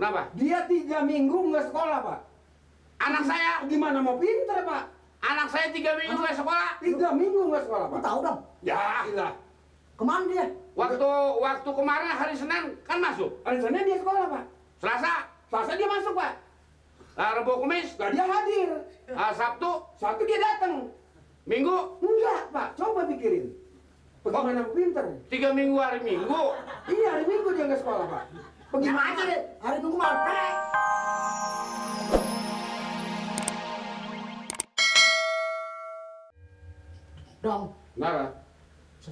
Kenapa? Dia 3 minggu nggak sekolah, Pak. Anak saya, Gimana mau pinter, Pak? anak saya 3 minggu nggak sekolah. 3 minggu nggak sekolah, Lu Pak. tahu dong, Ya, Gila. kemana dia? waktu kemarin hari Senin kan masuk. Hari Senin dia sekolah, Pak. Selasa, Selasa dia masuk, Pak. Rabu, Kamis, Nah, dia hadir. Sabtu, Sabtu dia datang. Minggu, Enggak, Pak. Coba pikirin. Bagaimana mau pinter? 3 minggu hari Minggu. Iya, hari Minggu dia nggak sekolah, Pak. Gimana aja deh, hari Minggu malam prek. Dong, Kenapa?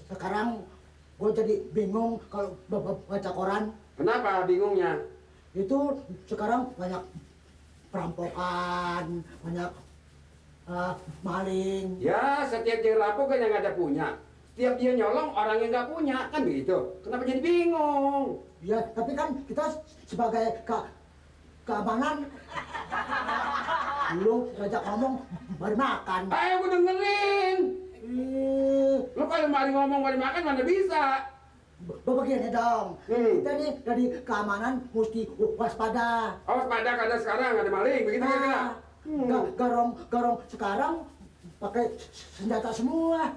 sekarang gue jadi bingung kalau baca koran. Kenapa bingungnya? Itu sekarang banyak perampokan, banyak maling. Ya, setiap dia rampok kan yang ada punya. Setiap dia nyolong, orang yang nggak punya. Kan begitu. Kenapa jadi bingung? Ya, tapi kan kita sebagai keamanan, lu ngajak ngomong baru makan. Ayo gue dengerin. Lu kalau mari ngomong, mari makan, mana bisa? Begini dong, Hmm. kita nih dari keamanan mesti waspada. Awas pada kada sekarang ada maling, begitu kira-kira. Garong sekarang pakai senjata semua.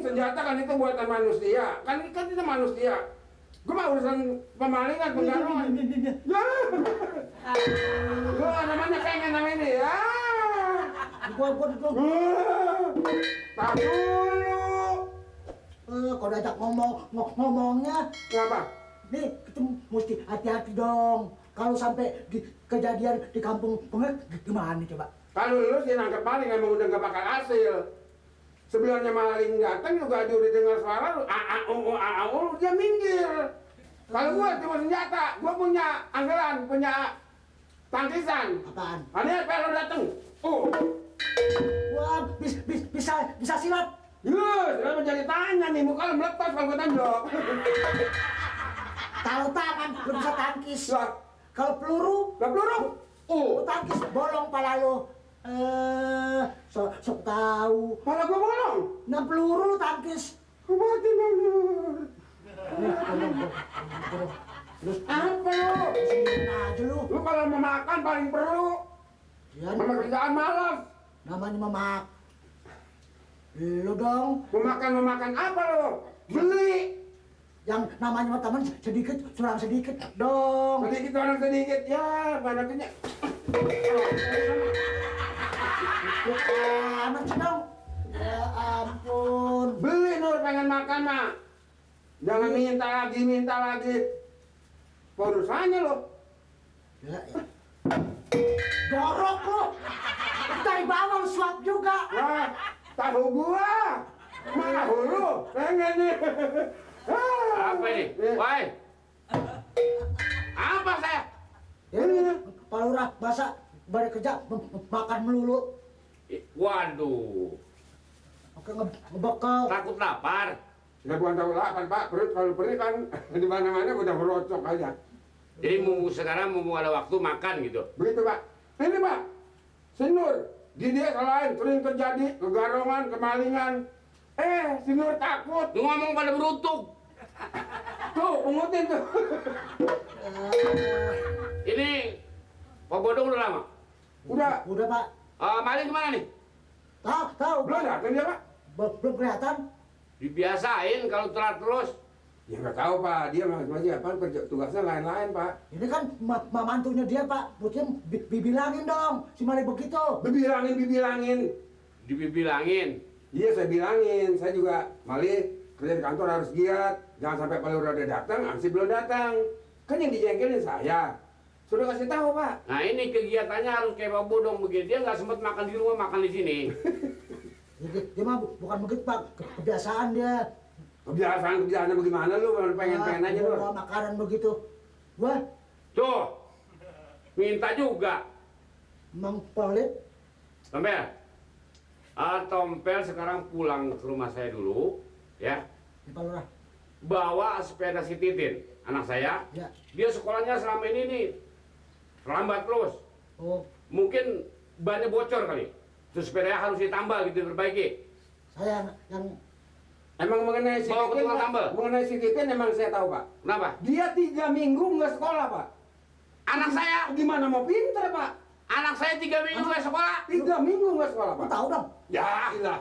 Senjata kan itu buatan manusia. Kan kita manusia. Gue mah urusan pemalingan, penggarungan. Ya. Lu namanya pengen namanya ini ya. Gua Tak dulu. kalau diajak ngomongnya, Kenapa? nih kita mesti hati-hati dong. Kalau sampai di kejadian di kampung gimana coba? Kalau lu sih nangkep maling emang udah gak bakal hasil. Sebelumnya maling datang juga dia udah dengar suara lu, dia minggir. Kalau gua cuma senjata, gua punya anggaran, punya tangkisan. Apaan? Aneh kalau datang, Wah, bisa silat. Sudah menjadi tanya nih, muka lu melepas kalau gua tonjok. Kalau tangan lu bisa tangkis. Lah, Kalau peluru, lah peluru. lu tangkis bolong pala lu. Sok tahu. Malah gua bolong. Nah peluru lu tangkis. Kubatin dulu. Terus Apa lu? sendirian aja lu. Lu kalau mau makan paling perlu. Ya, Sama kerjaan malas. namanya memak. Lu dong, Mau makan apa lu? Beli. yang namanya teman sedikit, curang sedikit dong. Sedikit orang sedikit, ya banyaknya. Amat sih dong. Ya ampun. Beli Nur pengen makan mah. Jangan minta lagi. Urusannya lo. Ya, ya. Dorok lu. Dari bawah lu suap juga. Wah, tahu gua. Mana hulu? Pengen nih. Apa ini? Woi. Apa saya? Ya, Pak Lurah, masa balik kerja makan melulu. Waduh, Oke, ngebekal. takut lapar. Sudah bukan tahu lapan Pak. Perut kalau perih kan di mana-mana udah merocok aja. Jadi sekarang mau ada waktu makan gitu. Begitu Pak. Ini Pak. Si Nur. Di dia selain sering terjadi kegarongan, kemalingan. Si Nur takut. Lu ngomong pada berutuk. Tuh, pungutin tuh. Ini Pak Bodong udah lama. Udah Pak. Maling kemana nih? Tahu. belum datang dia Pak. Belum kelihatan. Dibiasain kalau telat terus. Ya nggak tahu Pak. Dia masih apa kerja tugasnya lain-lain Pak. Ini kan mantunya dia, Pak. Buktinya dibilangin dong, si Mali begitu. Dibilangin. Dibilangin. Iya saya bilangin. Saya juga Mali kerja di kantor harus giat. Jangan sampai kalau udah datang, ansih belum datang. Kan yang dijengkelin saya. Sudah kasih tahu Pak. Nah ini kegiatannya harus kayak Pak Bodong begini. Dia nggak sempat makan di rumah, makan di sini. Dia mah bukan begitu, Pak. Kebiasaan dia. Kebiasaannya bagaimana lu? Pengen aja lu. Bawa makanan begitu. Wah, Tuh, minta juga. emang pelit. Tompel. Tompel sekarang pulang ke rumah saya dulu, ya. Ya, Pak Lurah. Bawa sepeda si Titin, anak saya. Ya. Dia sekolahnya selama ini nih terlambat terus. Oh, Mungkin bannya bocor kali. Terus sepedanya harus ditambal gitu, diperbaiki. saya yang Emang mengenai si Bawa ke Titin, tukang Pak, tambal. mengenai si Titin emang saya tahu Pak. Kenapa? Dia 3 minggu nggak sekolah Pak. Anak saya, Gimana mau pinter, Pak? anak saya 3 minggu nggak sekolah. 3 minggu nggak sekolah, Lu Pak. tahu dong, Ya, Gila.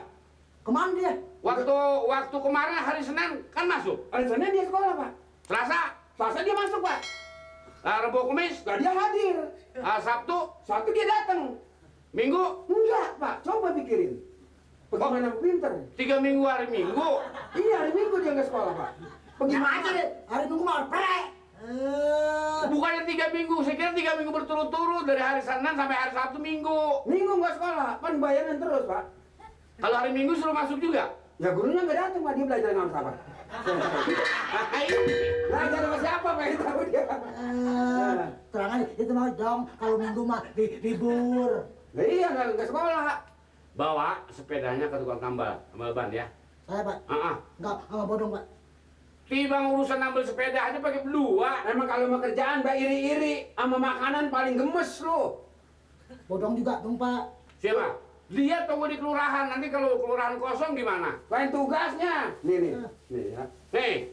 kemana dia? waktu kemarin hari Senin kan masuk. Hari Senin dia sekolah, Pak. Selasa, Selasa dia masuk, Pak. Rabu, Kamis, Nah, dia hadir. Sabtu, Sabtu dia datang. Minggu, Enggak, Pak. Coba pikirin. Bagaimana mau pinter? 3 minggu hari Minggu. Iya, hari Minggu dia nggak sekolah, Pak. Bagaimana? Aja deh, hari Minggu malah prek. Bukannya 3 minggu, saya kira 3 minggu berturut-turut dari hari Senin sampai hari Sabtu Minggu. Minggu nggak sekolah, kan bayaran terus, Pak. Kalau hari Minggu suruh masuk juga. Ya gurunya nggak datang, Pak. Dia belajar dengan siapa? Belajar sama siapa, Pak? Itu tahu dia. Terang aja, itu mah dong, kalau Minggu mah libur. Nah, iya, nggak sekolah. Bawa sepedanya ke tukang tambal ban ya. Saya, Pak, nggak bodong, Pak. Tiba urusan nambal sepeda aja pakai berdua. Emang kalau mau kerjaan, Mbak, iri-iri. Sama makanan paling gemes lo. Bodong juga dong, Pak. Siapa? Dia tunggu di kelurahan. Nanti kalau kelurahan kosong gimana? Lain tugasnya. Nih ya. Nih,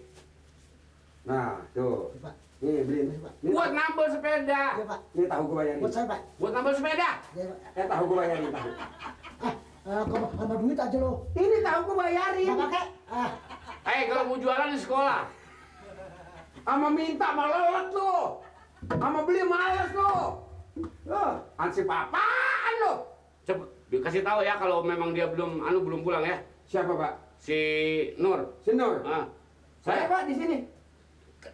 Nah, tuh. Pak, Nih, beliin. Nih, buat nambal sepeda. iya, Pak. Nih tahu gue bayarin. Buat saya, Pak. Buat nambal sepeda. Iya, Pak. Tahu gue bayarin, tahu. Sama duit aja lo. Ini tahu gue bayarin. Nggak pakai? Kalau mau jualan di sekolah. Sama minta malah lo. Sama beli males lo. Loh, ansip apaan lo? Cepet dikasih tahu ya kalau memang dia belum pulang ya. Siapa, Pak? Si Nur. Si Nur. Saya, Pak, di sini.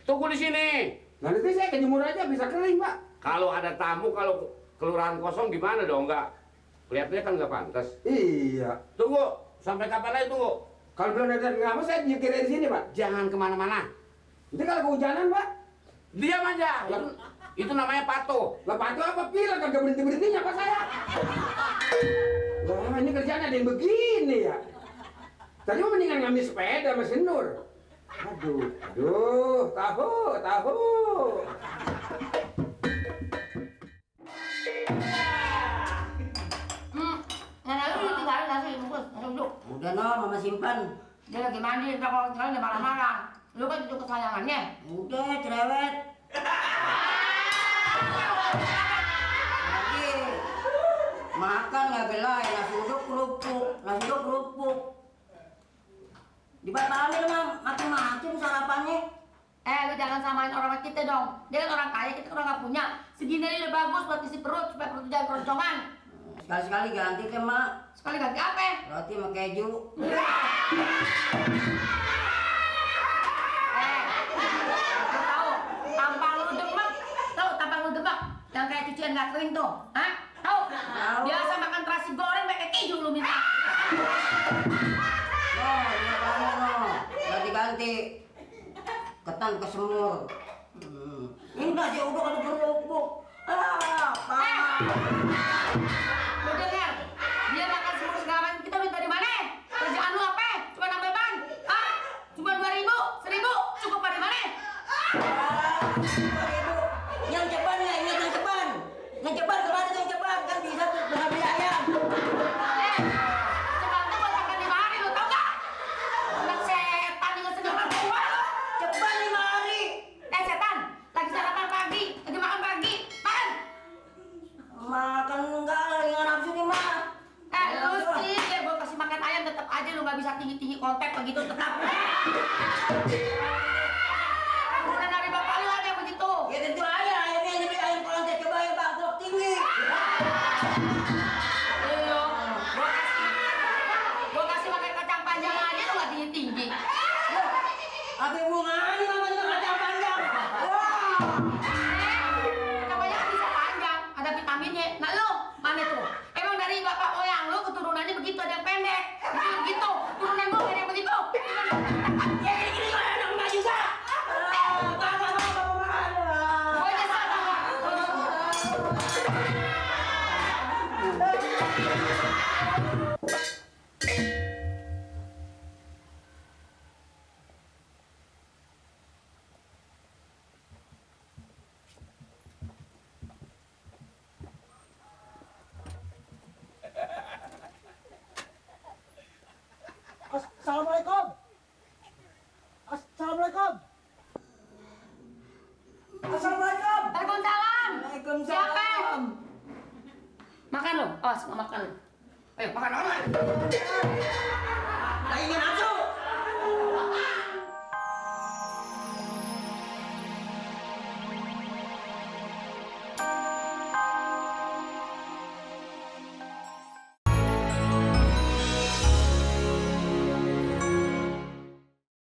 Tunggu di sini. Nah, nanti saya ke jemur aja bisa kering, Pak. Kalau ada tamu, kalau kelurahan kosong gimana dong? Enggak. Kelihatannya kan nggak pantas. Iya. Tunggu. Sampai kapan lagi tunggu? Kalau belum ada apa saya nyetirnya di sini, Pak. Jangan kemana-mana. Nanti kalau kehujanan, Pak. Diam aja. Itu namanya pato. Lah patu apa pila kagak berhenti-berhentinya Pak saya. Wah, ini kerjaan ada yang begini ya. Tadi mah mendingan ngambil sepeda sama si Nur. Aduh, tahu. Nenek lu tinggalin nasi bungkus, nasi uduk. Udah no, mama simpan. Dia lagi mandi, ntar kalau tinggalin dia marah-marah. Lu kan itu kesayangannya. Udah cerewet. Lagi makan nggak belai, nasi uduk kerupuk. Dibatalin mam, macam-macam sarapannya. Lu jangan samain orang kita dong. Dia kan orang kaya, kita kan orang nggak punya. Segini aja udah bagus buat isi perut supaya perut jangan keroncongan. Sekali-sekali ganti ke mak. Sekali ganti apa? Roti sama keju. Lu tahu tampang lu demek, yang kayak cucian nggak kering tuh, hah? Tahu? Tahu. Biasa makan terasi goreng pakai keju lu minta. No, ini kamu no. Ganti-ganti. Ketan ke semur. Ini nasi uduk ada kerupuk. Lu dengar? Dia makan semur segala macam. Kita minta di mana? Kerjaan lu apa? Cuma nambah ban? Hah? Cuma 2.000, 1.000, cukup pada mana? Yang ceban ya, ingat yang ceban. Yang ceban kemana yang ceban? Kan bisa tuh beli ayam. Cepat tuh buat makan di mana? Lu tau gak? Anak setan dengan sedangkan gua. Ceban 5 hari. Setan, lagi sarapan pagi, lagi makan pagi, makan. Makan enggak lagi nggak nafsu nih mak. Lu sih, biar gua kasih makan ayam tetap aja lu nggak bisa tinggi-tinggi kontak begitu tetap. Bukan dari bapak lu ada begitu. Ya tentu aja ayamnya jadi ayam kontek coba ya bang terus tinggi. Lu, gua kasih makan kacang panjang aja lu nggak tinggi-tinggi. Apa hubungannya sama dengan kacang panjang? Wah. Kacang panjang kan bisa panjang, ada vitaminnya. Nah lu, mana tuh? Emang dari bapak moyang lu keturunannya begitu, ada yang pendek. Begitu, turunan gua ada yang begitu. Ya gini kalau anak emak juga. Gua nyesel tau gak? Assalamualaikum. Assalamualaikum. Assalamualaikum. Waalaikumsalam. Makan lo, awas nggak makan lo. Ayo makan orang. Tak ingin asuh.